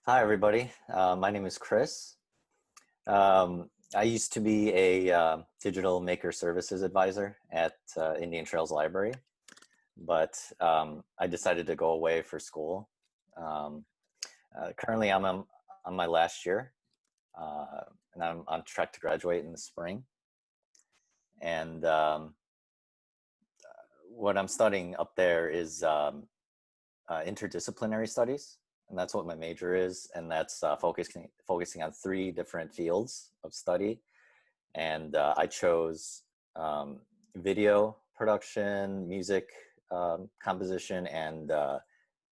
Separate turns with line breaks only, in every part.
Hi, everybody. My name is Chris. I used to be a digital maker services advisor at Indian Trails Library, but I decided to go away for school. Currently, I'm on my last year, and I'm on track to graduate in the spring. And what I'm studying up there is interdisciplinary studies. And that's what my major is, and that's focusing on 3 different fields of study. And I chose video production, music composition, and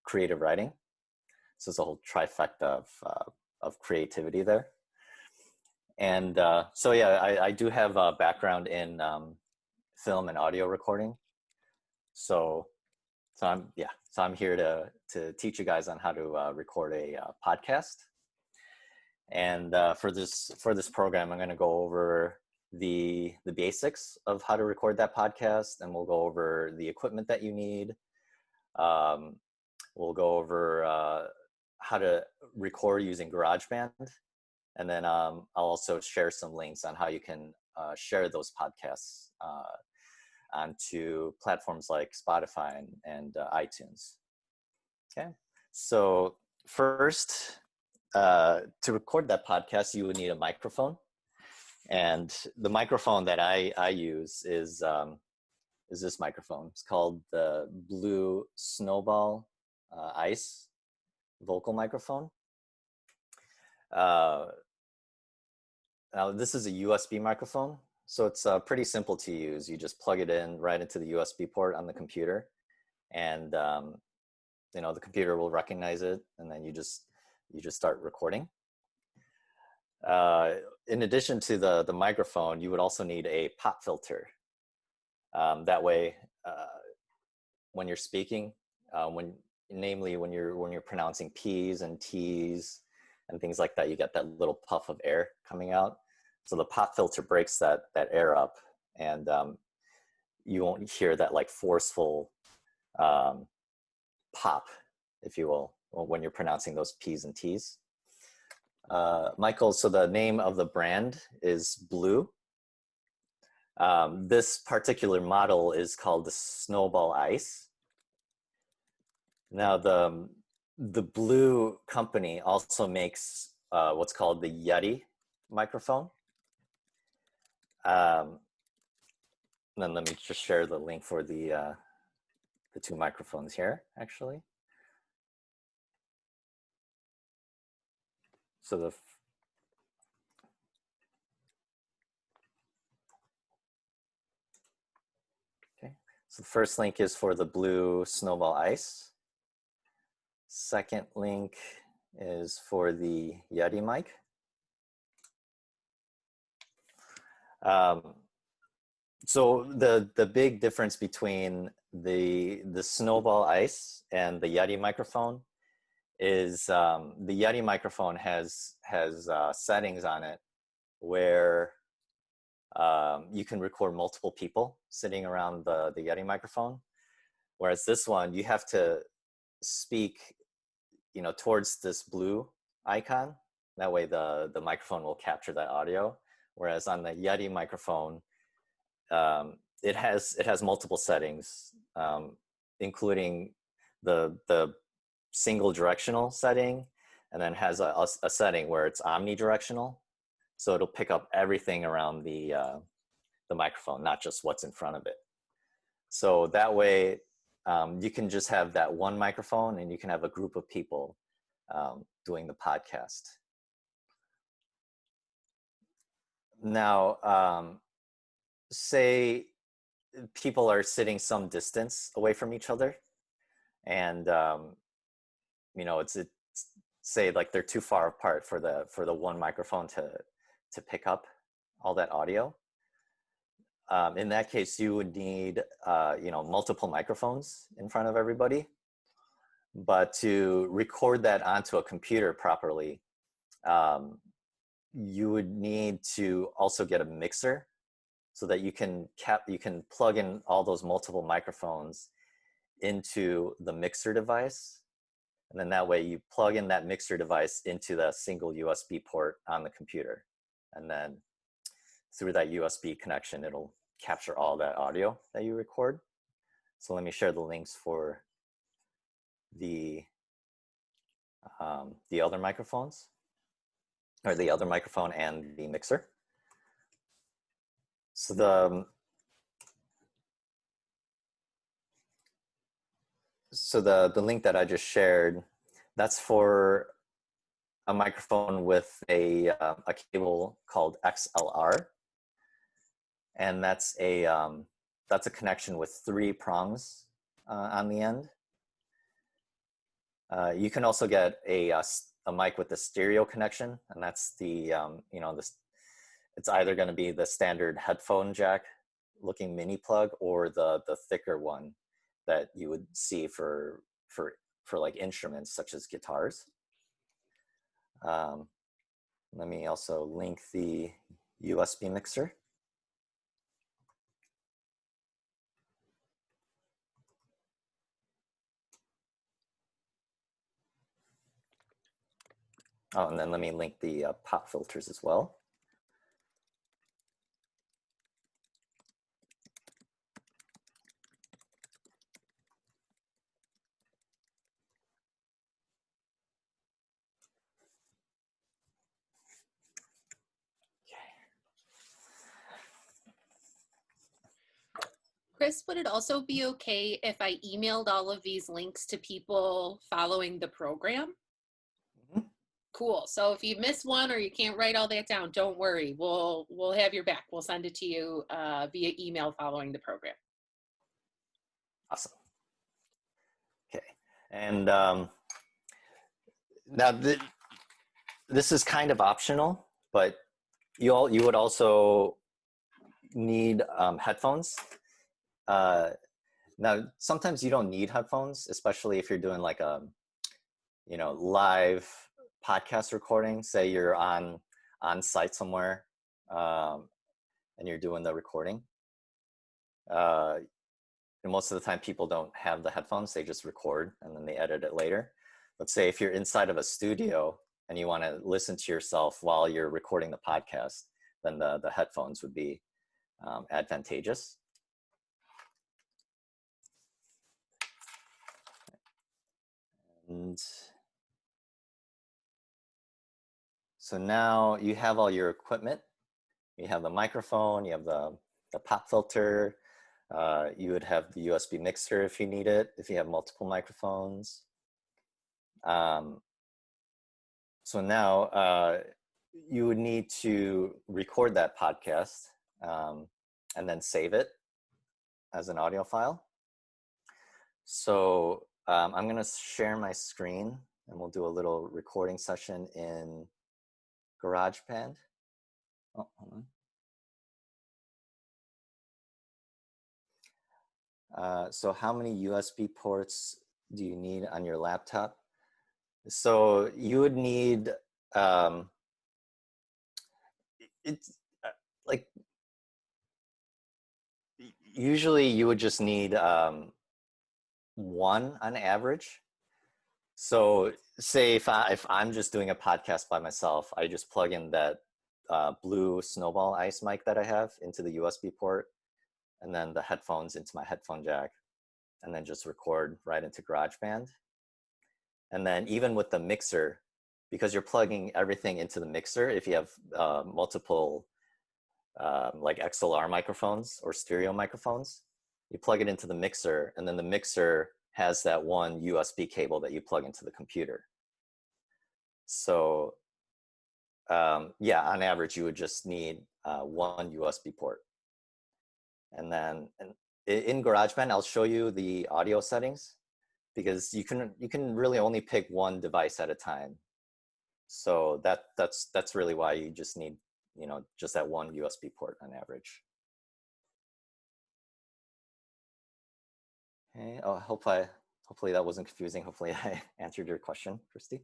creative writing. So it's a whole trifecta of creativity there. And so yeah, I do have a background in film and audio recording. So I'm here to teach you guys on how to record a podcast. And for this program, I'm going to go over the basics of how to record that podcast, and we'll go over the equipment that you need. We'll go over how to record using Garageband, and then I'll also share some links on how you can share those podcasts onto platforms like Spotify and iTunes. Okay, so first, to record that podcast, you would need a microphone, and the microphone that I use is this microphone. It's called the Blue Snowball Ice vocal microphone. Now this is a USB microphone. So it's pretty simple to use. You just plug it in right into the USB port on the computer, and the computer will recognize it, and then you just start recording. In addition to the microphone, you would also need a pop filter. That way, when you're speaking, namely when you're pronouncing P's and T's and things like that, you get that little puff of air coming out. So the pop filter breaks that air up, and you won't hear that like forceful pop, if you will, when you're pronouncing those P's and T's. Michael, so the name of the brand is Blue. This particular model is called the Snowball Ice. Now the Blue company also makes what's called the Yeti microphone. Then let me just share the link for the 2 microphones here, actually. So the first link is for the Blue Snowball Ice. Second link is for the Yeti mic. So the big difference between the Snowball Ice and the Yeti microphone is the Yeti microphone has settings on it where you can record multiple people sitting around the Yeti microphone, whereas this one you have to speak towards this blue icon. That way the microphone will capture that audio, whereas on the Yeti microphone it has multiple settings, including the single directional setting, and then has a setting where it's omnidirectional. So it'll pick up everything around the microphone, not just what's in front of it. So that way you can just have that one microphone, and you can have a group of people doing the podcast. Now, say people are sitting some distance away from each other, and it's say like they're too far apart for the one microphone to pick up all that audio. In that case, you would need multiple microphones in front of everybody. But to record that onto a computer properly, you would need to also get a mixer, so that you can plug in all those multiple microphones into the mixer device, And then that way you plug in that mixer device into the single USB port on the computer. And then through that USB connection, it'll capture all that audio that you record. So let me share the links for the other microphones, or the other microphone and the mixer. So the link that I just shared, that's for a microphone with a cable called XLR, and that's a connection with 3 prongs on the end. You can also get a mic with a stereo connection, and that's the it's either going to be the standard headphone jack looking mini plug, or the thicker one that you would see for like instruments such as guitars. Let me also link the USB mixer. Oh, and then let me link the pop filters as well.
Chris, would it also be okay if I emailed all of these links to people following the program?
Mm-hmm.
Cool. So if you miss one or you can't write all that down, don't worry. We'll have your back. We'll send it to you via email following the program.
Awesome. Okay. And now this is kind of optional, but you would also need headphones. Now, sometimes you don't need headphones, especially if you're doing like a, live podcast recording. Say you're on site somewhere, and you're doing the recording. And most of the time, people don't have the headphones; they just record and then they edit it later. But say if you're inside of a studio and you want to listen to yourself while you're recording the podcast, then the headphones would be advantageous. And so now you have all your equipment. You have the microphone, you have the pop filter, you would have the USB mixer if you need it, if you have multiple microphones. So now you would need to record that podcast and then save it as an audio file. So I'm going to share my screen and we'll do a little recording session in Garageband. Oh, hold on. So how many USB ports do you need on your laptop? So you would need, it's like, usually you would just need 1 on average. So say if I'm just doing a podcast by myself, I just plug in that blue Snowball Ice mic that I have into the USB port, and then the headphones into my headphone jack, and then just record right into GarageBand. And then even with the mixer, because you're plugging everything into the mixer, if you have multiple like XLR microphones or stereo microphones, you plug it into the mixer, and then the mixer has that one USB cable that you plug into the computer. So yeah, on average, you would just need 1 USB port. And then in GarageBand, I'll show you the audio settings, because you can really only pick 1 device at a time. So that's really why you just need, just that 1 USB port on average. Okay. Oh, hopefully that wasn't confusing. Hopefully I answered your question, Christy.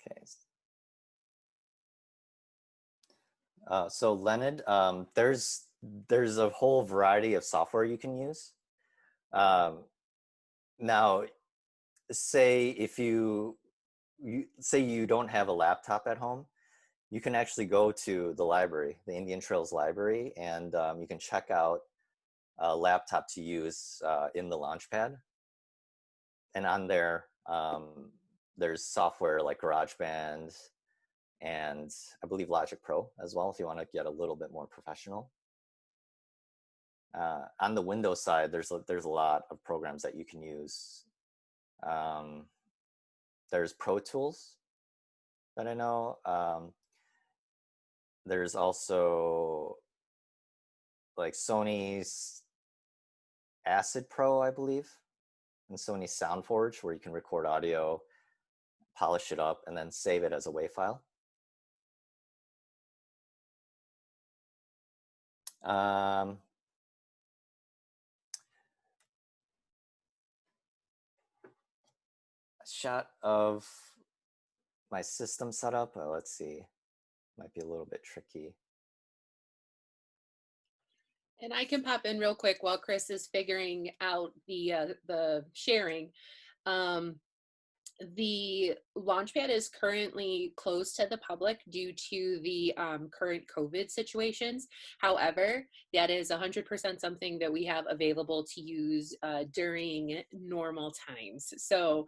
Okay. So Leonard, there's there's a whole variety of software you can use. Now, say if say you don't have a laptop at home, you can actually go to the library, the Indian Trails Library, and you can check out a laptop to use in the Launchpad. And on there, there's software like Garageband and I believe Logic Pro as well, if you want to get a little bit more professional. On the Windows side, there's a lot of programs that you can use. There's Pro Tools that I know. There's also like Sony's Acid Pro, I believe, and Sony's SoundForge, where you can record audio, polish it up, and then save it as a WAV file. A shot of my system setup. Let's see, might be a little bit tricky.
And I can pop in real quick while Chris is figuring out the sharing. The Launchpad is currently closed to the public due to the current COVID situations. However, that is 100% something that we have available to use during normal times. So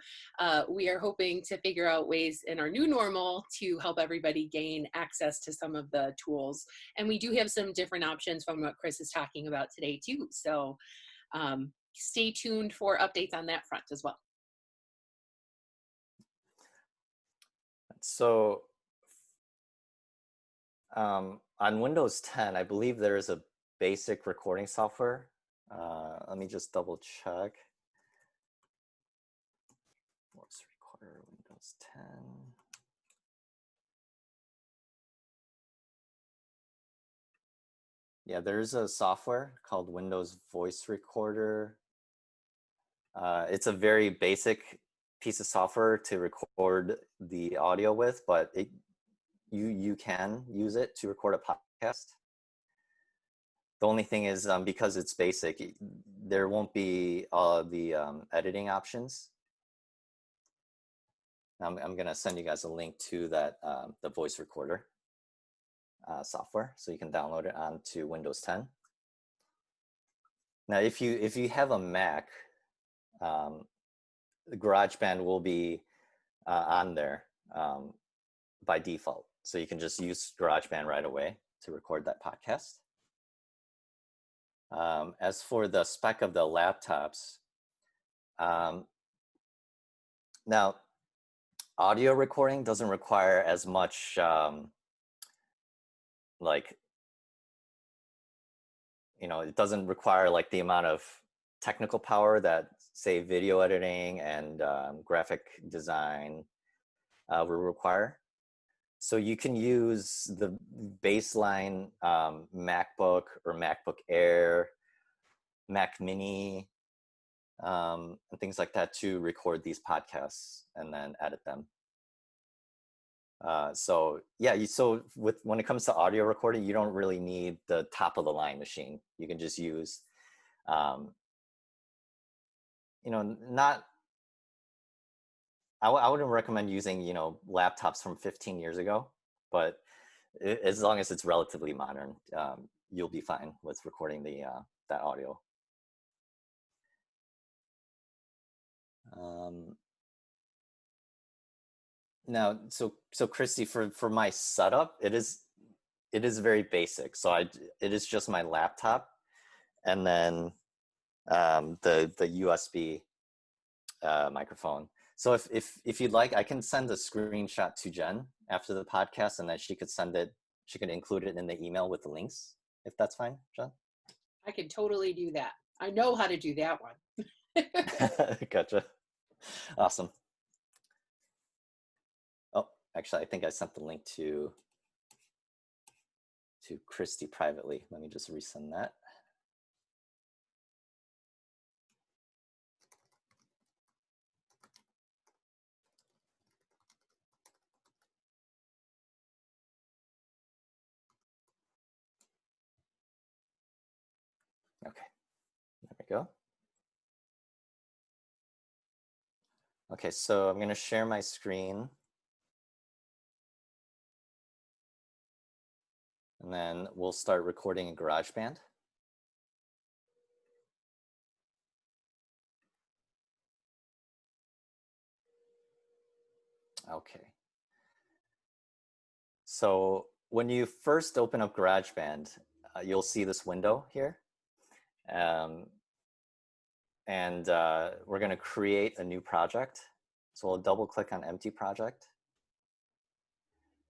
we are hoping to figure out ways in our new normal to help everybody gain access to some of the tools. And we do have some different options from what Chris is talking about today too. So stay tuned for updates on that front as well.
So on Windows 10, I believe there is a basic recording software. Let me just double check. Voice Recorder, Windows 10. Yeah, there's a software called Windows Voice Recorder. It's a very basic piece of software to record the audio with, but you can use it to record a podcast. The only thing is, because it's basic, there won't be all of the editing options. I'm going to send you guys a link to that, the voice recorder software, so you can download it onto Windows 10. Now, if you have a Mac, GarageBand will be on there by default. So you can just use GarageBand right away to record that podcast. As for the spec of the laptops, now audio recording doesn't require as much it doesn't require like the amount of technical power that say video editing and graphic design will require. So you can use the baseline MacBook or MacBook Air, Mac Mini, and things like that to record these podcasts and then edit them. So yeah, when it comes to audio recording, you don't really need the top of the line machine. You can just use, I wouldn't recommend using, laptops from 15 years ago, but as long as it's relatively modern, you'll be fine with recording that audio. Now, so Christy, for my setup, it is very basic. So it is just my laptop, and then the USB microphone. So if you'd like, I can send a screenshot to Jen after the podcast, and then she could include it in the email with the links, if that's fine, Jen.
I can totally do that. I know how to do that one.
Gotcha. Awesome. Oh, actually, I think I sent the link to Christy privately. Let me just resend that. Okay, there we go. Okay, so I'm going to share my screen. And then we'll start recording in GarageBand. Okay. So when you first open up GarageBand, you'll see this window here. We're going to create a new project. So we'll double click on empty project.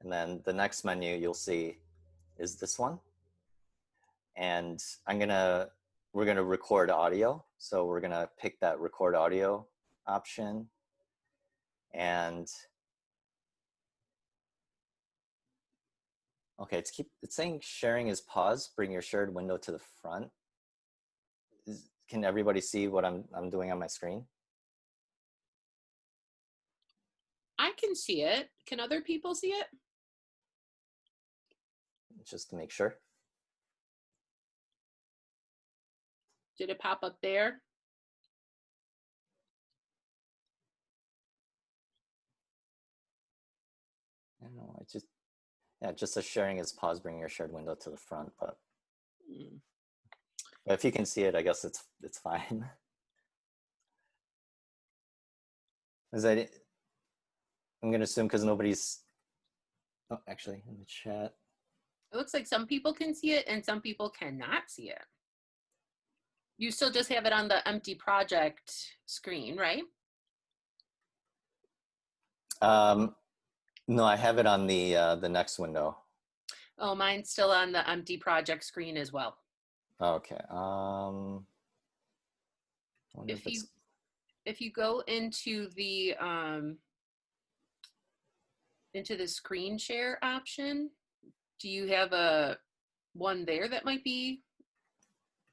And then the next menu you'll see is this one. And we're going to record audio. So we're going to pick that record audio option. And okay, it's saying sharing is paused. Bring your shared window to the front. Can everybody see what I'm doing on my screen?
I can see it. Can other people see it?
Just to make sure.
Did it pop up there?
I don't know. It just says sharing is paused. Bring your shared window to the front. But if you can see it, I guess it's fine. I'm going to assume because nobody's. Oh, actually, in the chat.
It looks like some people can see it and some people cannot see it. You still just have it on the empty project screen, right?
No, I have it on the next window.
Oh, mine's still on the empty project screen as well.
Okay.
If you go into the screen share option, do you have a one there that might be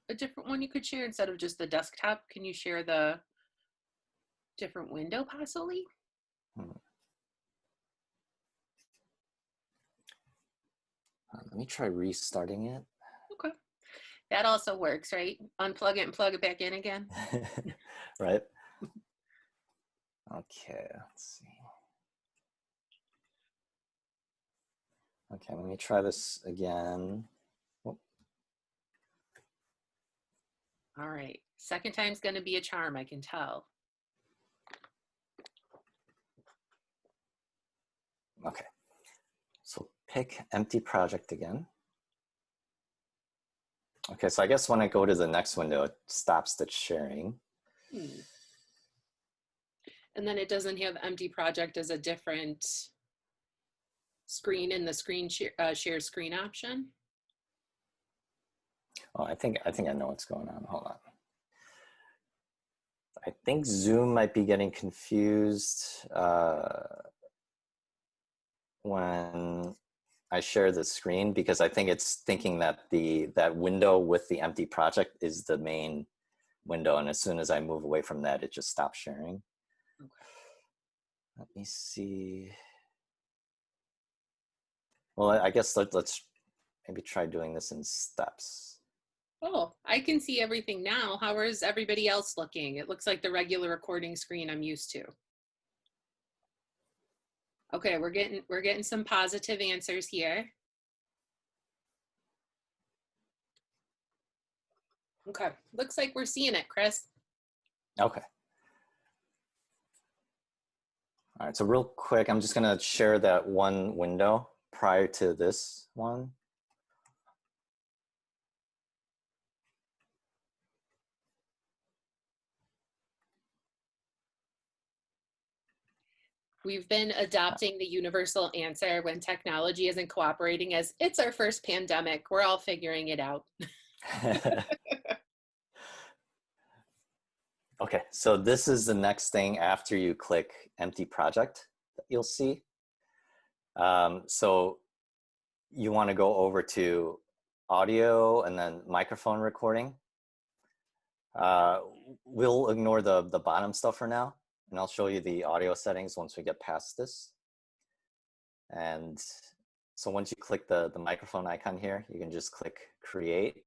a different one you could share instead of just the desktop? Can you share the different window possibly?
Let me try restarting it.
Okay. That also works, right? Unplug it and plug it back in again.
Right. Okay, let's see. Okay, let me try this again. Oh.
All right. Second time's going to be a charm, I can tell.
Okay. So pick empty project again. Okay, so I guess when I go to the next window, it stops the sharing.
And then it doesn't have empty project as a different screen in the screen share screen option.
Oh, I think I know what's going on. Hold on. I think Zoom might be getting confused when I share the screen, because I think it's thinking that that window with the empty project is the main window, and as soon as I move away from that, it just stops sharing. Okay. Let me see. Well, I guess let's maybe try doing this in steps.
Oh, I can see everything now. How is everybody else looking? It looks like the regular recording screen I'm used to. Okay, we're getting some positive answers here. Okay, looks like we're seeing it, Chris.
Okay. All right, so real quick, I'm just gonna share that one window prior to this one.
We've been adopting the universal answer when technology isn't cooperating as it's our first pandemic. We're all figuring it out.
Okay, so this is the next thing after you click empty project that you'll see. So you want to go over to audio and then microphone recording. We'll ignore the bottom stuff for now, and I'll show you the audio settings once we get past this. And so once you click the microphone icon here, you can just click create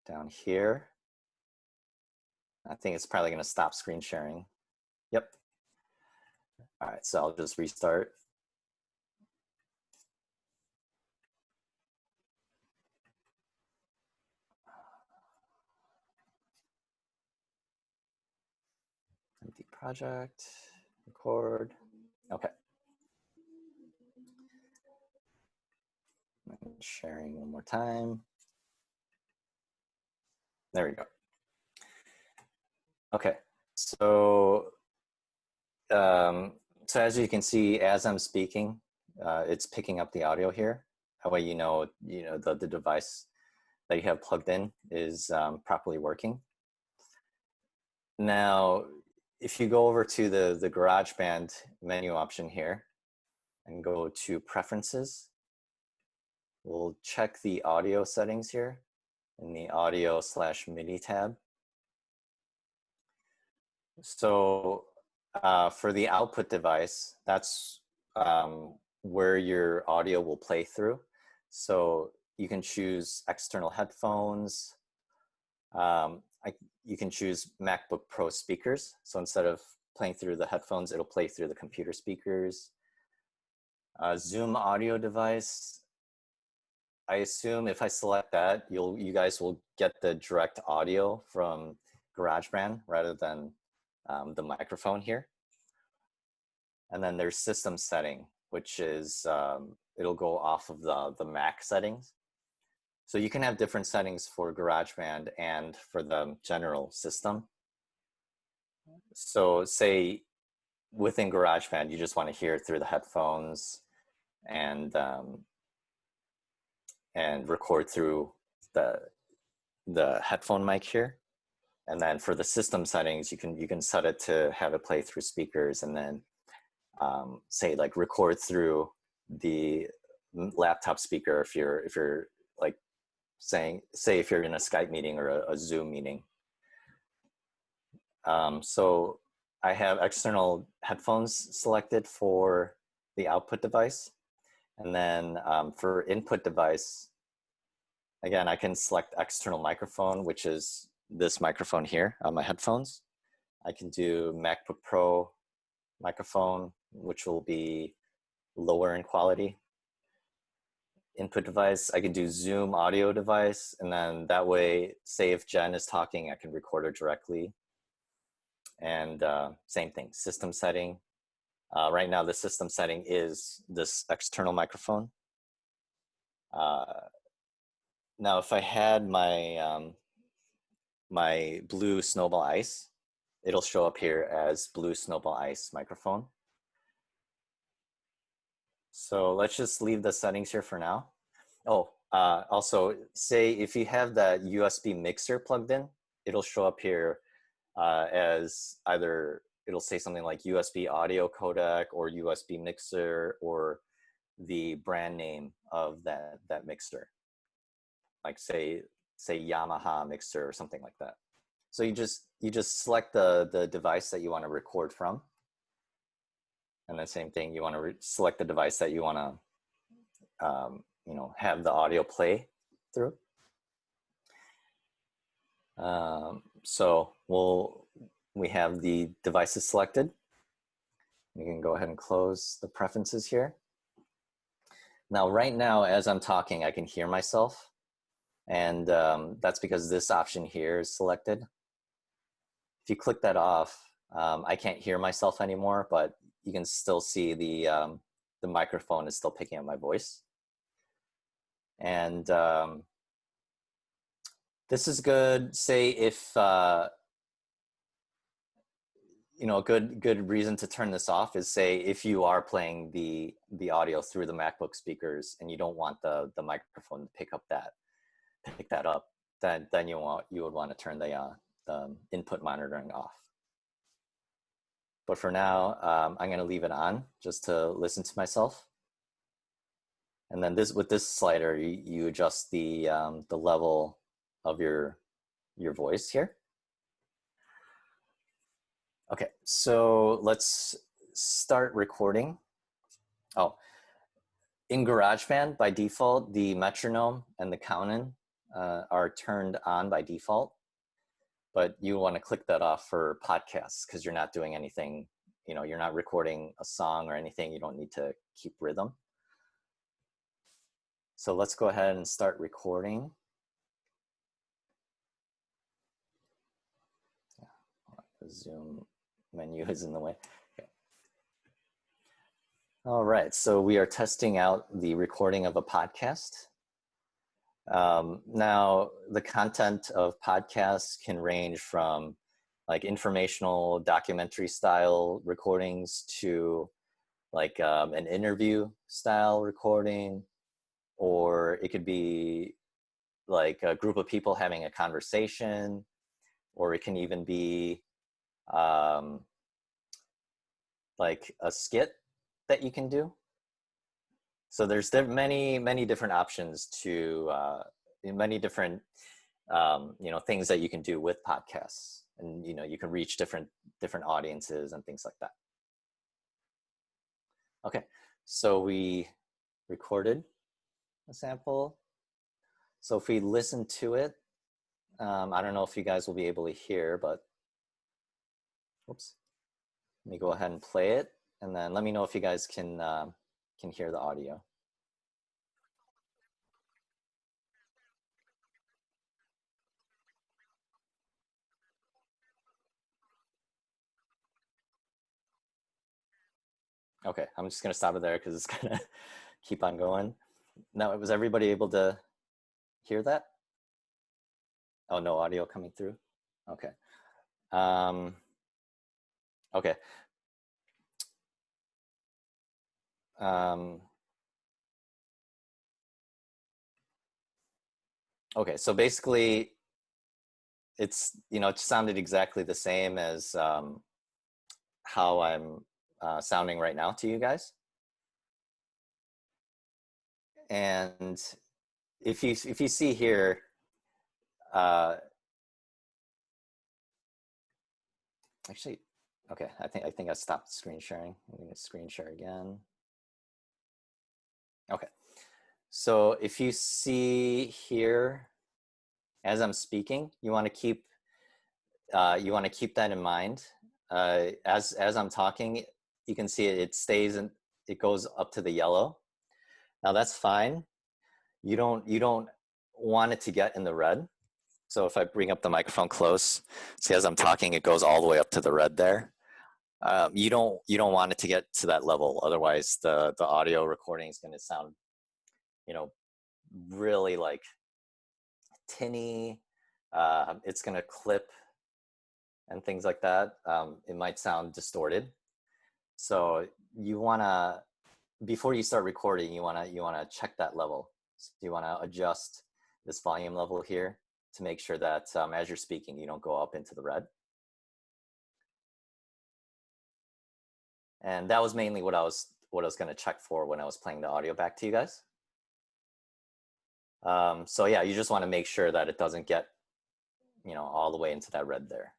down here. I think it's probably going to stop screen sharing. Yep. All right, so I'll just restart. Empty project, record. Okay. Sharing one more time. There we go. Okay, so so as you can see, as I'm speaking, it's picking up the audio here. That way, you know the device that you have plugged in is properly working. Now, if you go over to the Garageband menu option here and go to Preferences, we'll check the audio settings here in the Audio/MIDI tab. So for the output device, that's where your audio will play through. So you can choose external headphones. You can choose MacBook Pro speakers. So instead of playing through the headphones, it'll play through the computer speakers. Zoom audio device. I assume if I select that, you guys will get the direct audio from GarageBand rather than the microphone here. And then there's system setting, which is, it'll go off of the Mac settings. So you can have different settings for GarageBand and for the general system. So say within GarageBand, you just want to hear it through the headphones and record through the headphone mic here. And then for the system settings, you can set it to have it play through speakers, and then say like record through the laptop speaker if you're like say if you're in a Skype meeting or a Zoom meeting. So I have external headphones selected for the output device, and then for input device, again, I can select external microphone, which is this microphone here on my headphones. I can do MacBook Pro microphone, which will be lower in quality. Input device, I can do Zoom audio device, and then that way, say if Jen is talking, I can record her directly. And same thing, system setting. Right now, the system setting is this external microphone. Now, if I had my my blue Snowball Ice, it'll show up here as blue Snowball Ice microphone. So let's just leave the settings here for now. Oh, also say if you have that USB mixer plugged in, it'll show up here as either, it'll say something like USB audio codec or USB mixer or the brand name of that mixer. Like say Yamaha mixer or something like that. So you just select the device that you want to record from, and then same thing, you want to select the device that you want to have the audio play through. So we have the devices selected. We can go ahead and close the preferences here. Now, right now, as I'm talking, I can hear myself. And that's because this option here is selected. If you click that off, I can't hear myself anymore, but you can still see the microphone is still picking up my voice. And this is good, say if, a good reason to turn this off is say if you are playing the audio through the MacBook speakers and you don't want the microphone to pick that up, then you would want to turn the input monitoring off. But for now, I'm going to leave it on just to listen to myself. And then with this slider, you adjust the level of your voice here. Okay, so let's start recording. Oh, in GarageBand, by default, the metronome and the count-in are turned on by default, but you want to click that off for podcasts because you're not doing anything, you're not recording a song or anything. You don't need to keep rhythm. So let's go ahead and start recording. The Zoom menu is in the way. Okay. All right, so we are testing out the recording of a podcast. Now, the content of podcasts can range from like informational documentary style recordings to like an interview style recording, or it could be like a group of people having a conversation, or it can even be like a skit that you can do. So there's many different options to many different things that you can do with podcasts, and you can reach different audiences and things like that. Okay, so we recorded a sample. So if we listen to it, I don't know if you guys will be able to hear, but oops. Let me go ahead and play it, and then let me know if you guys can hear the audio. Okay, I'm just gonna stop it there because it's gonna keep on going. Now, was everybody able to hear that? Oh, no audio coming through? Okay. Okay. Okay, so basically it's, it sounded exactly the same as how I'm sounding right now to you guys. And if you see here, actually, okay, I think I stopped screen sharing. I'm going to screen share again. Okay, so if you see here, as I'm speaking, you want to keep that in mind. As I'm talking, you can see it stays and it goes up to the yellow. Now that's fine. You don't want it to get in the red. So if I bring up the microphone close, see as I'm talking, it goes all the way up to the red there. You don't want it to get to that level. Otherwise, the audio recording is going to sound, really like tinny. It's going to clip and things like that. It might sound distorted. So you want to, before you start recording, you want to check that level. So you want to adjust this volume level here to make sure that as you're speaking, you don't go up into the red. And that was mainly what I was going to check for when I was playing the audio back to you guys. So yeah, you just want to make sure that it doesn't get, all the way into that red there.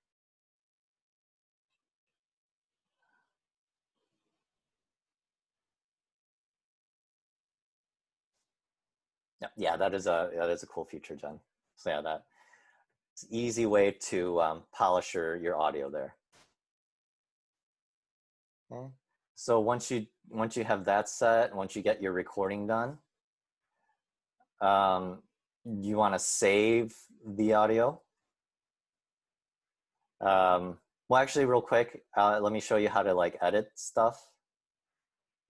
Yeah, that is a cool feature, Jen. So yeah, it's an easy way to polish your audio there. Okay. So once you have that set, once you get your recording done, you want to save the audio. Well, actually, real quick, let me show you how to like edit stuff.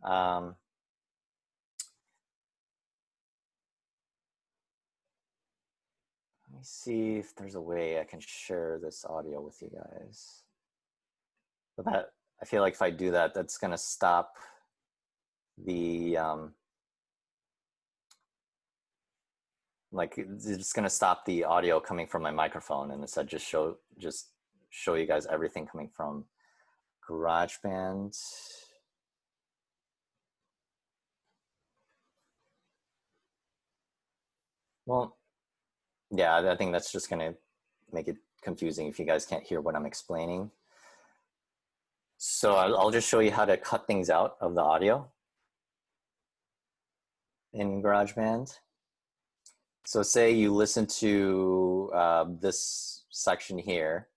Let me see if there's a way I can share this audio with you guys. But that, I feel like if I do that, that's going to stop the like it's going to stop the audio coming from my microphone, and instead just show you guys everything coming from Garageband. Well, yeah, I think that's just going to make it confusing if you guys can't hear what I'm explaining. So I'll just show you how to cut things out of the audio in GarageBand. So say you listen to this section here,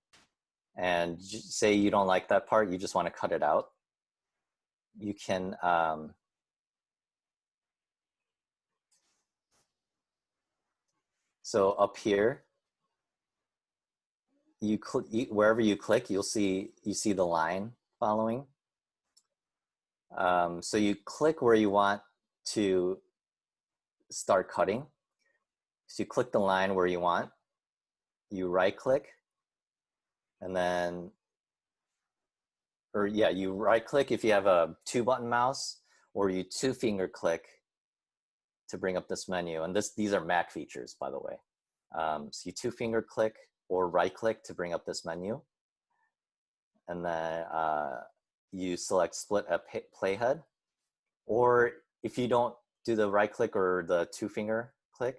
and say you don't like that part, you just want to cut it out. You can so up here, wherever you click, you see the line following. So you click where you want to start cutting. So you click the line where you want, you right click, and then, or yeah, you right click if you have a 2-button mouse, or you 2-finger click to bring up this menu. And these are Mac features, by the way. So you 2-finger click or right click to bring up this menu. And then you select split at playhead. Or if you don't do the right click or the 2-finger click,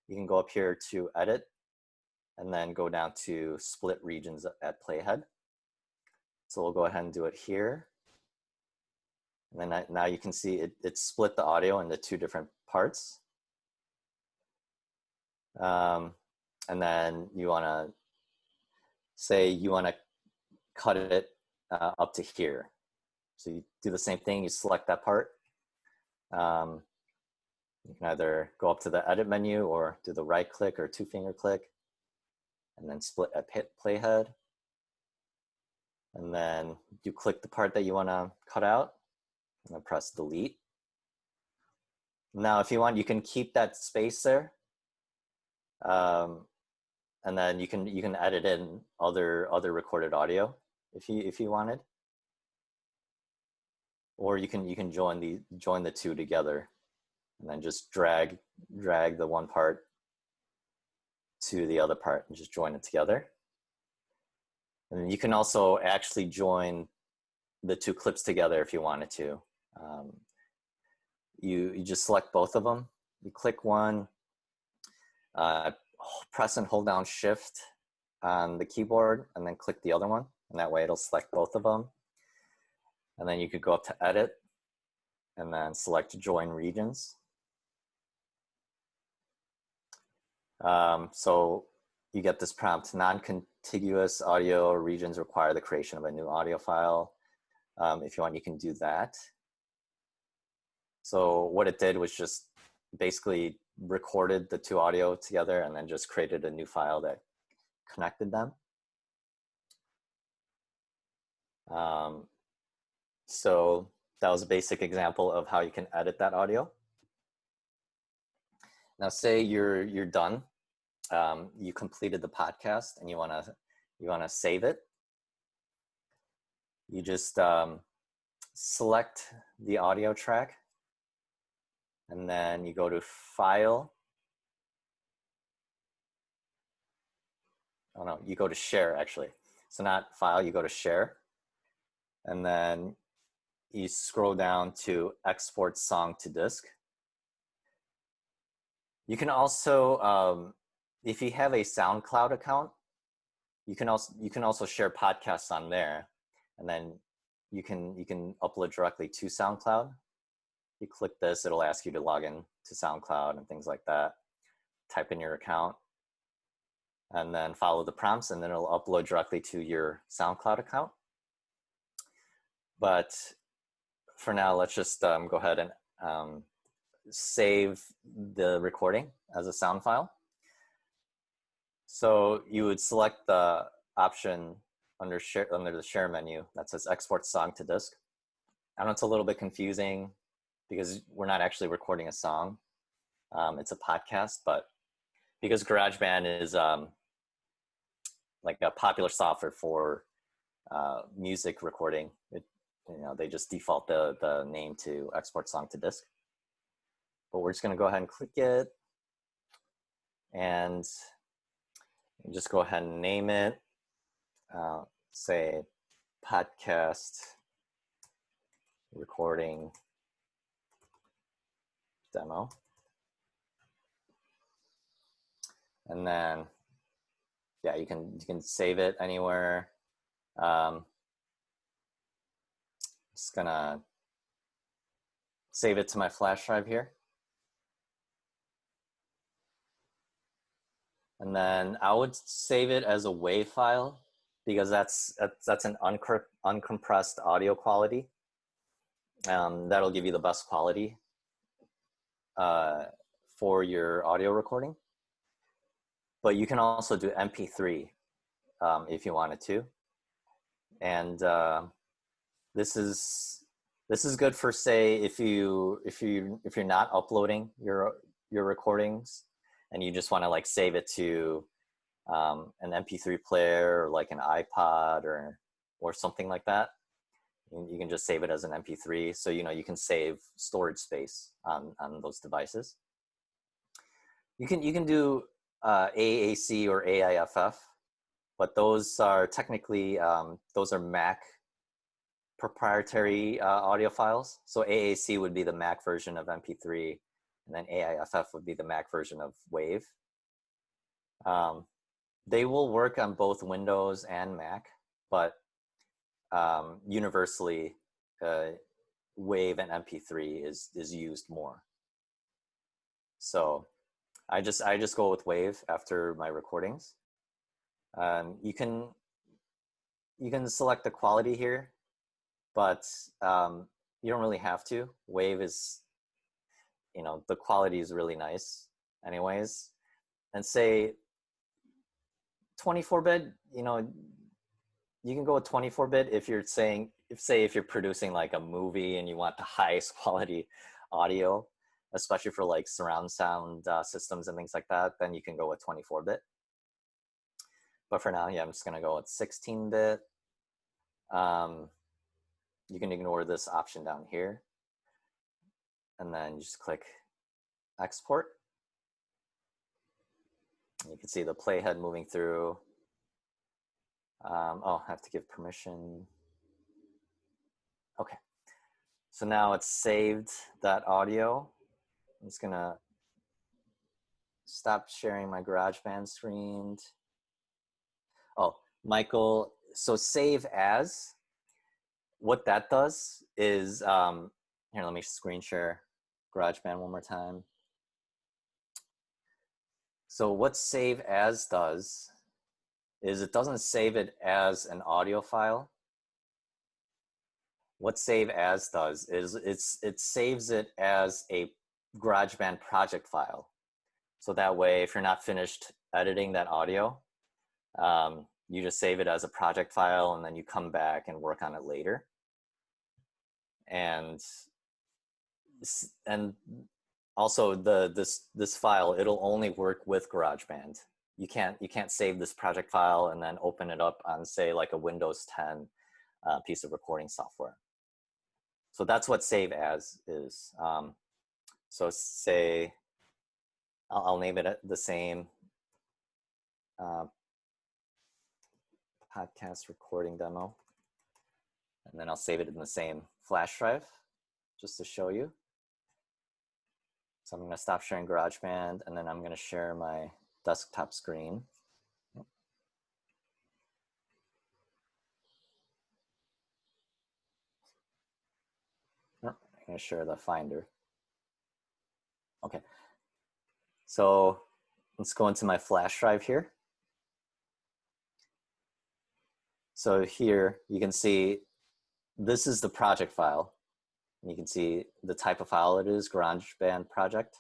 you can go up here to edit and then go down to split regions at playhead. So we'll go ahead and do it here. And then now you can see it split the audio into 2 different parts. And then you want to say you want to cut it up to here. So you do the same thing, you select that part. You can either go up to the edit menu or do the right click or 2-finger click, and then split at playhead. And then you click the part that you want to cut out, and then press delete. Now, if you want, you can keep that space there. And then you can edit in other recorded audio if you wanted, or you can join the 2 together, and then just drag the one part to the other part and just join it together. And you can also actually join the 2 clips together if you wanted to. You just select both of them. You click one, press and hold down Shift on the keyboard, and then click the other one. And that way it'll select both of them. And then you could go up to edit and then select join regions. So you get this prompt: non-contiguous audio regions require the creation of a new audio file. If you want, you can do that. So what it did was just basically recorded the 2 audio together and then just created a new file that connected them. So that was a basic example of how you can edit that audio. Now, say you're done. You completed the podcast and you wanna save it. You just select the audio track, and then you go to File. Oh no, you go to Share actually. So not File, you go to Share, and then you scroll down to Export Song to Disk. You can also, if you have a SoundCloud account, you can also share podcasts on there, and then you can upload directly to SoundCloud. You click this, it'll ask you to log in to SoundCloud and things like that. Type in your account, and then follow the prompts, and then it'll upload directly to your SoundCloud account. But for now, let's just go ahead and save the recording as a sound file. So you would select the option under the share menu that says export song to disk. I know it's a little bit confusing because we're not actually recording a song. It's a podcast, but because GarageBand is like a popular software for music recording, they just default the name to export song to disk. But we're just going to go ahead and click it, and just go ahead and name it. Say podcast recording demo. And then, yeah, you can save it anywhere. Just gonna save it to my flash drive here. And then I would save it as a WAV file because that's an uncompressed audio quality. That'll give you the best quality for your audio recording. But you can also do MP3 if you wanted to. And this is good for, say, if you're not uploading your recordings and you just want to like save it to an MP3 player or like an iPod or something like that. You can just save it as an MP3, so you can save storage space on those devices. You can do AAC or AIFF, but those are technically those are Mac proprietary audio files. So AAC would be the Mac version of MP3, and then AIFF would be the Mac version of WAV. They will work on both Windows and Mac, but universally, WAV and MP3 is used more. So I just go with WAV after my recordings. You can select the quality here, but you don't really have to. WAV is, the quality is really nice anyways. And say 24-bit, you can go with 24-bit if you're if you're producing like a movie and you want the highest quality audio, especially for like surround sound systems and things like that, then you can go with 24-bit. But for now, yeah, I'm just gonna go with 16-bit. You can ignore this option down here. And then just click export. You can see the playhead moving through. I have to give permission. Okay. So now it's saved that audio. I'm just gonna stop sharing my GarageBand screen. Oh, Michael, so save as, what that does is, here, let me screen share GarageBand one more time. So what save as does is it doesn't save it as an audio file. What save as does is it saves it as a GarageBand project file. So that way, if you're not finished editing that audio, you just save it as a project file and then you come back and work on it later. And also this file, it'll only work with GarageBand. You can't save this project file and then open it up on, say, like a Windows 10 piece of recording software. So that's what save as is. So say, I'll name it the same, podcast recording demo, and then I'll save it in the same flash drive just to show you. So I'm going to stop sharing GarageBand, and then I'm going to share my desktop screen. I'm going to share the Finder. Okay. So let's go into my flash drive here. So here you can see this is the project file. You can see the type of file it is, GarageBand project.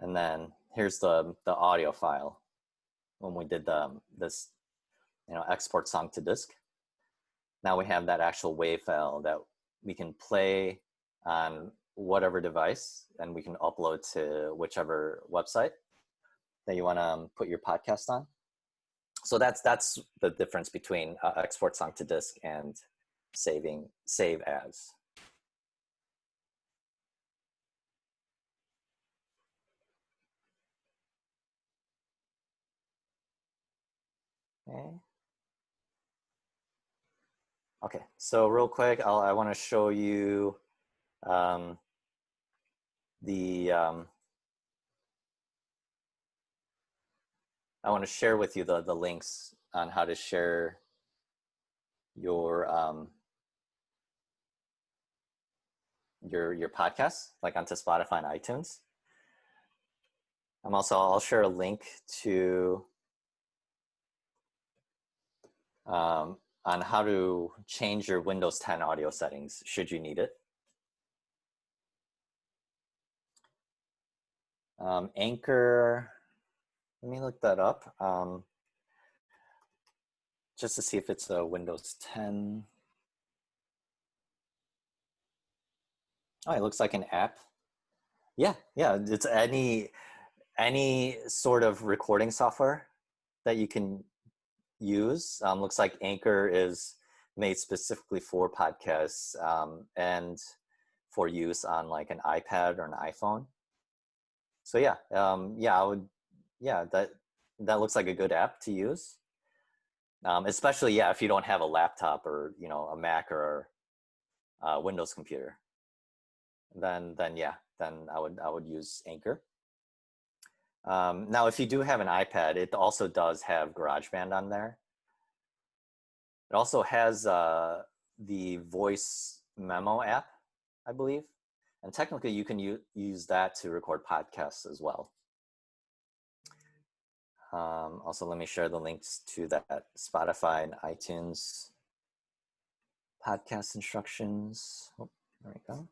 And then here's the audio file when we did this export song to disk. Now we have that actual WAV file that we can play on whatever device, and we can upload to whichever website that you want to put your podcast on. So that's the difference between export song to disk and save as. Okay, so real quick, I want to show you I want to share with you the links on how to share your podcast, like onto Spotify and iTunes. I'll share a link to on how to change your Windows 10 audio settings should you need it. Anchor, let me look that up just to see if it's a Windows 10. Oh, it looks like an app. Yeah, it's any sort of recording software that you can use. Looks like Anchor is made specifically for podcasts and for use on like an iPad or an iPhone. So yeah, that looks like a good app to use. Especially if you don't have a laptop or a Mac or a Windows computer, then I would use Anchor. Now, if you do have an iPad, it also does have GarageBand on there. It also has the voice memo app, I believe. And technically, you can use that to record podcasts as well. Also, let me share the links to that Spotify and iTunes podcast instructions. Oh, there we go.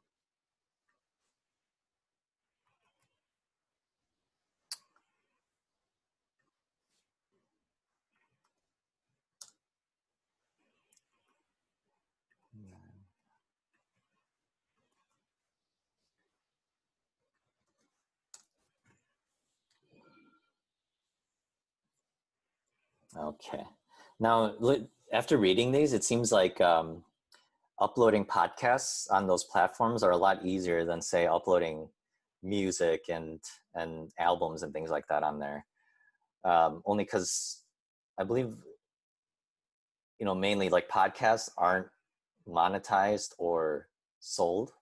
Okay. Now, after reading these, it seems like uploading podcasts on those platforms are a lot easier than, say, uploading music and albums and things like that on there. Only because I believe, mainly like podcasts aren't monetized or sold.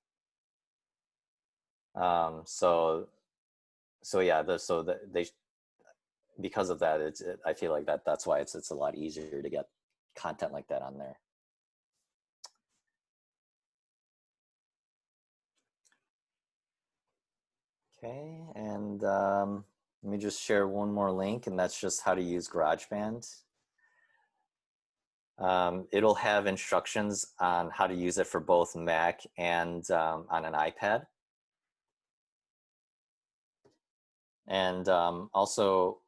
Because of that, I feel like that's why it's a lot easier to get content like that on there. Okay, and let me just share one more link, and that's just how to use GarageBand. It'll have instructions on how to use it for both Mac and on an iPad. And also,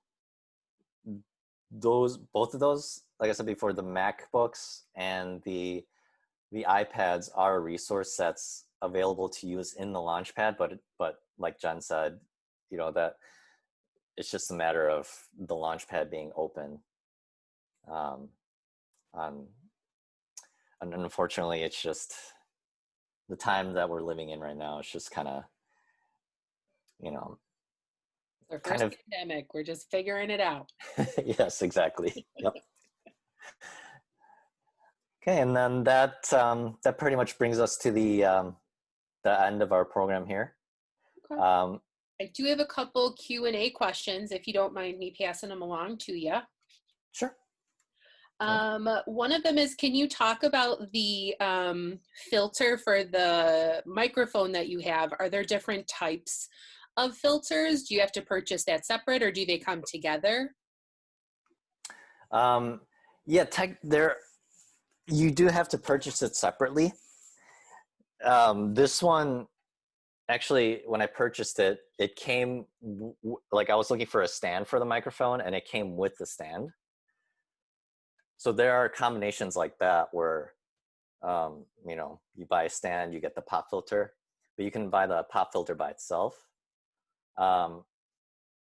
both of those, like I said before, the MacBooks and the iPads are a resource that's available to use in the Launchpad, but like Jen said, that it's just a matter of the Launchpad being open. And unfortunately, it's just the time that we're living in right now. It's just kind of,
Our first pandemic. We're just figuring it out.
Yes, exactly. Yep. Okay, and then that pretty much brings us to the end of our program here.
Okay. I do have a couple Q&A questions, if you don't mind me passing them along to you.
Sure.
One of them is, can you talk about the filter for the microphone that you have? Are there different types of filters? Do you have to purchase that separate, or do they come together?
You do have to purchase it separately. This one, actually, when I purchased it, it came, like I was looking for a stand for the microphone, and it came with the stand. So there are combinations like that where, you buy a stand, you get the pop filter, but you can buy the pop filter by itself.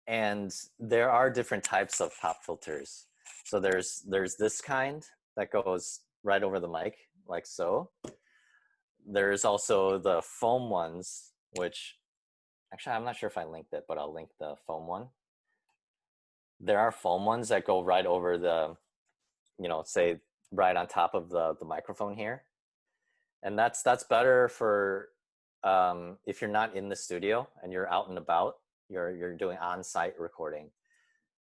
And there are different types of pop filters. So there's this kind that goes right over the mic, like so. There's also the foam ones, which actually I'm not sure if I linked it, but I'll link the foam one. There are foam ones that go right over the, say right on top of the microphone here. And that's better for if you're not in the studio and you're out and about, you're doing on-site recording.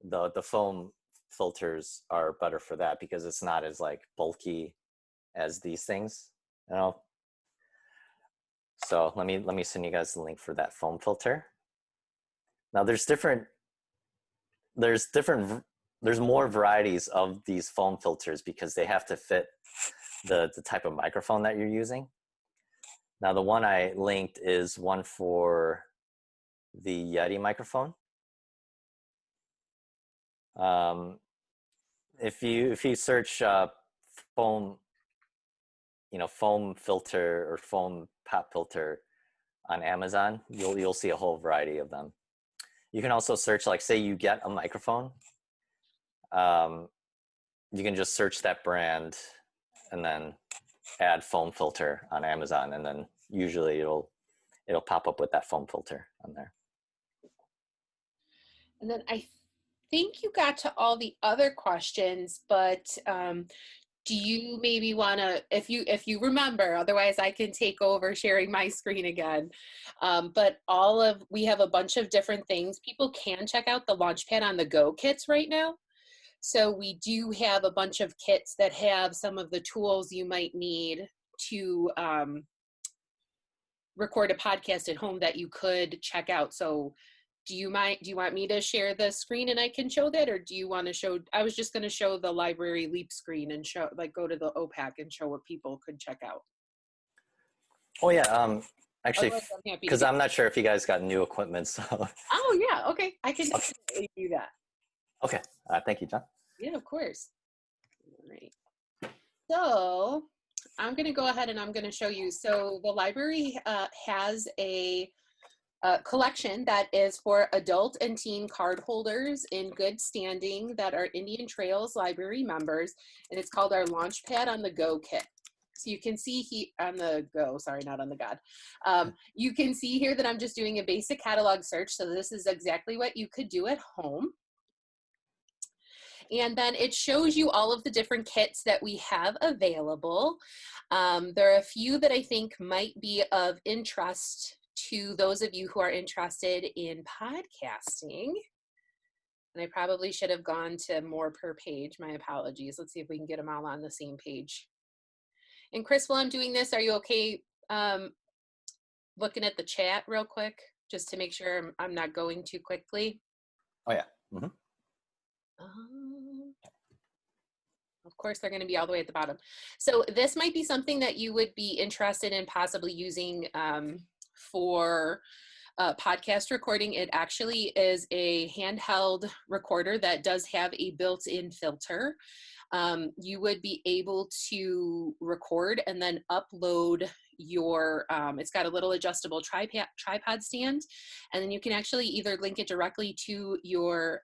The foam filters are better for that because it's not as like bulky as these things. So let me send you guys the link for that foam filter. Now there's different there's more varieties of these foam filters because they have to fit the type of microphone that you're using. Now, the one I linked is one for the Yeti microphone. If you search foam, foam filter or foam pop filter on Amazon, you'll see a whole variety of them. You can also search, like, say you get a microphone, you can just search that brand and then add foam filter on Amazon, and then usually it'll pop up with that foam filter on there.
And then I think you got to all the other questions, but do you maybe want to, if you remember, otherwise I can take over sharing my screen again. But we have a bunch of different things. People can check out the Launchpad on the Go kits right now. So we do have a bunch of kits that have some of the tools you might need to record a podcast at home that you could check out. So do you want me to share the screen and I can show that, or do you want to show, I was just going to show the library Leap screen and show, like, go to the OPAC and show what people could check out.
Oh yeah, actually, because
I'm
not sure if you guys got new equipment, so.
Oh yeah, okay, I can definitely do that.
Okay, thank you, John.
Yeah, of course. All right. So I'm going to go ahead and I'm going to show you. So the library has a collection that is for adult and teen card holders in good standing that are Indian Trails Library members, and it's called our Launchpad on the Go kit. So you can see on the Go, sorry, not on the God. You can see here that I'm just doing a basic catalog search. So this is exactly what you could do at home. And then it shows you all of the different kits that we have available. There are a few that I think might be of interest to those of you who are interested in podcasting. And I probably should have gone to more per page. My apologies. Let's see if we can get them all on the same page. And Chris, while I'm doing this, are you okay looking at the chat real quick, just to make sure I'm not going too quickly?
Oh yeah. Mm-hmm.
Of course, they're going to be all the way at the bottom. So this might be something that you would be interested in possibly using for podcast recording. It actually is a handheld recorder that does have a built-in filter. You would be able to record and then upload your, it's got a little adjustable tripod stand, and then you can actually either link it directly to your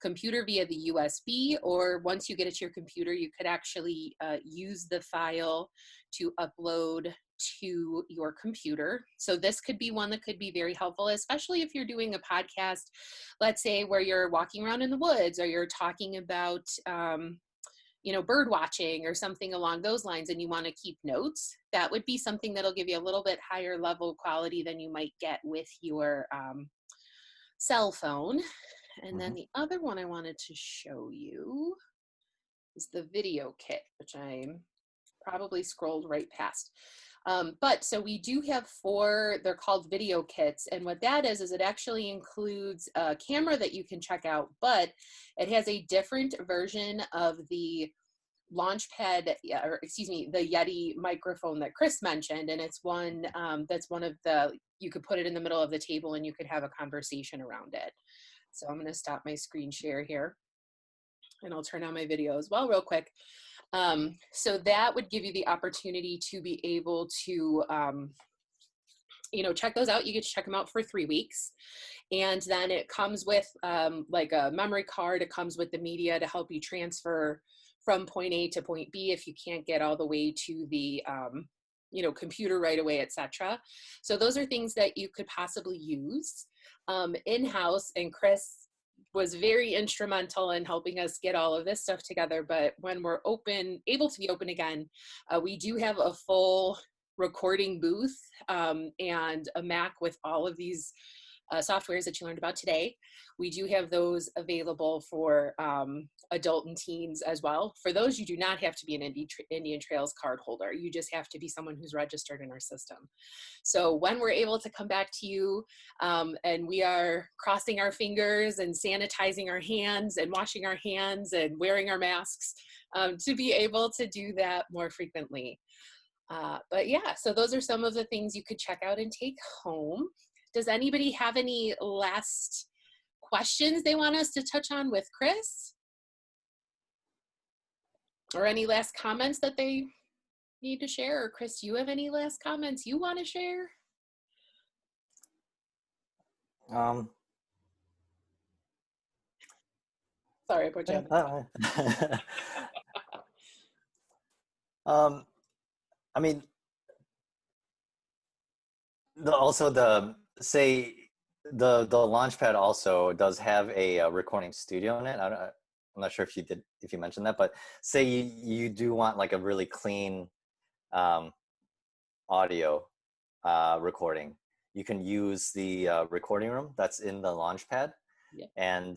computer via the USB, or once you get it to your computer, you could actually use the file to upload to your computer. So this could be one that could be very helpful, especially if you're doing a podcast, let's say where you're walking around in the woods, or you're talking about bird watching or something along those lines, and you want to keep notes. That would be something that'll give you a little bit higher level quality than you might get with your cell phone. And then the other one I wanted to show you is the video kit, which I probably scrolled right past. But so we do have 4, they're called video kits. And what that is it actually includes a camera that you can check out, but it has a different version of the Launchpad, or excuse me, the Yeti microphone that Chris mentioned. And it's one that's one of the, you could put it in the middle of the table and you could have a conversation around it. So I'm going to stop my screen share here, and I'll turn on my video as well real quick. So that would give you the opportunity to be able to, check those out. You get to check them out for 3 weeks. And then it comes with like a memory card. It comes with the media to help you transfer from point A to point B if you can't get all the way to the, computer right away, etc. So those are things that you could possibly use in-house. And Chris was very instrumental in helping us get all of this stuff together. But when we're able to be open again, we do have a full recording booth and a Mac with all of these softwares that you learned about today. We do have those available for adult and teens as well. For those, you do not have to be an Indian Trails card holder. You just have to be someone who's registered in our system. So when we're able to come back to you and we are crossing our fingers and sanitizing our hands and washing our hands and wearing our masks, to be able to do that more frequently. But yeah, so those are some of the things you could check out and take home. Does anybody have any last questions they want us to touch on with Chris? Or any last comments that they need to share? Or Chris, do you have any last comments you want to share? Sorry, I put you on the spot.
I mean, the Launchpad also does have a recording studio in it. I'm not sure if you mentioned that, but say you do want like a really clean audio recording, you can use the recording room that's in the Launchpad.
Yeah.
And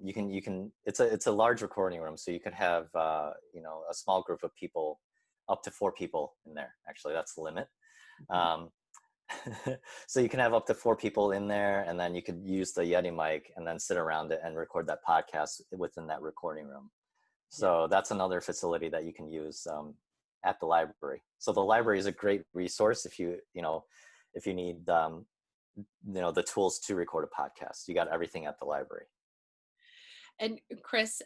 you can it's a large recording room, so you could have a small group of people, up to 4 people in there. Actually, that's the limit. So you can have up to 4 people in there, and then you could use the Yeti mic and then sit around it and record that podcast within that recording room. So that's another facility that you can use at the library. So the library is a great resource if you need the tools to record a podcast. You got everything at the library.
And Chris,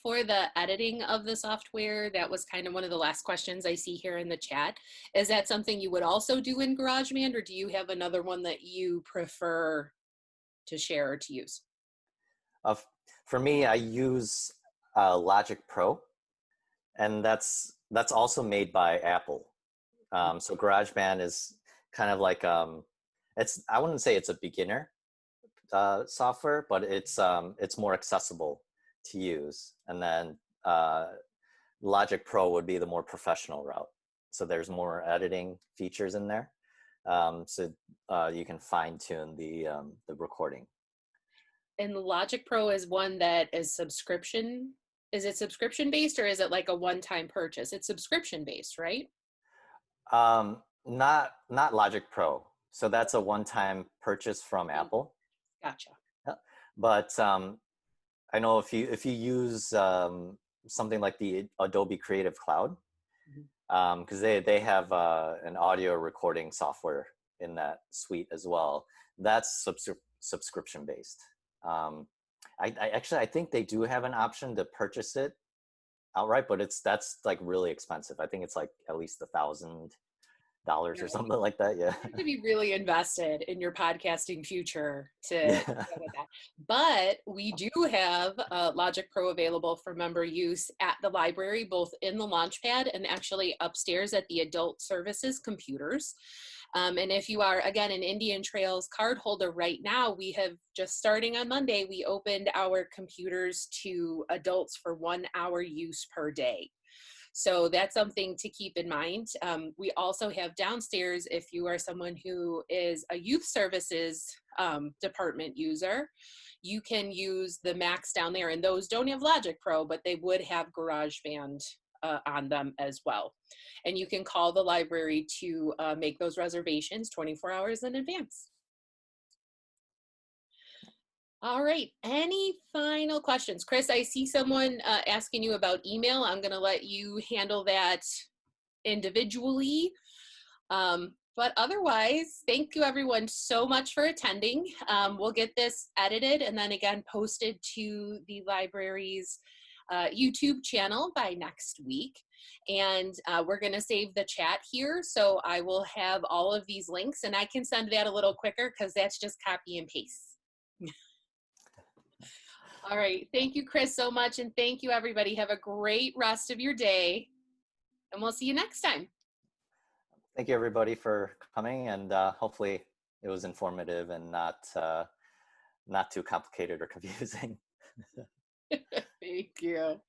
for the editing of the software, that was kind of one of the last questions I see here in the chat. Is that something you would also do in Garageband, or do you have another one that you prefer to share or to use?
For me, I use Logic Pro, and that's also made by Apple. So GarageBand is kind of like I wouldn't say it's a beginner software, but it's more accessible to use. And then Logic Pro would be the more professional route. So there's more editing features in there, so you can fine tune the recording.
And Logic Pro is one that is subscription. Is it subscription based, or is it like a one-time purchase? It's subscription based, right?
Not Logic Pro. So that's a one-time purchase from Apple.
Gotcha.
Yeah. But I know if you use something like the Adobe Creative Cloud, because they have an audio recording software in that suite as well. That's subscription based. I think they do have an option to purchase it outright, but that's like really expensive. I think it's like at least $1,000 or something like that. Yeah.
You have to be really invested in your podcasting future to go with that. But we do have Logic Pro available for member use at the library, both in the Launchpad and actually upstairs at the Adult Services computers. And if you are, again, an Indian Trails card holder right now, we have just starting on Monday, we opened our computers to adults for 1 hour use per day. So that's something to keep in mind. We also have downstairs, if you are someone who is a youth services department user, you can use the Macs down there, and those don't have Logic Pro, but they would have GarageBand on them as well. And you can call the library to make those reservations 24 hours in advance. All right, any final questions? Chris, I see someone asking you about email. I'm gonna let you handle that individually. But otherwise, thank you everyone so much for attending. We'll get this edited and then again posted to the library's YouTube channel by next week. And we're gonna save the chat here. So I will have all of these links, and I can send that a little quicker because that's just copy and paste. All right. Thank you, Chris, so much. And thank you, everybody. Have a great rest of your day. And we'll see you next time.
Thank you, everybody, for coming. And hopefully it was informative and not too complicated or confusing.
Thank you.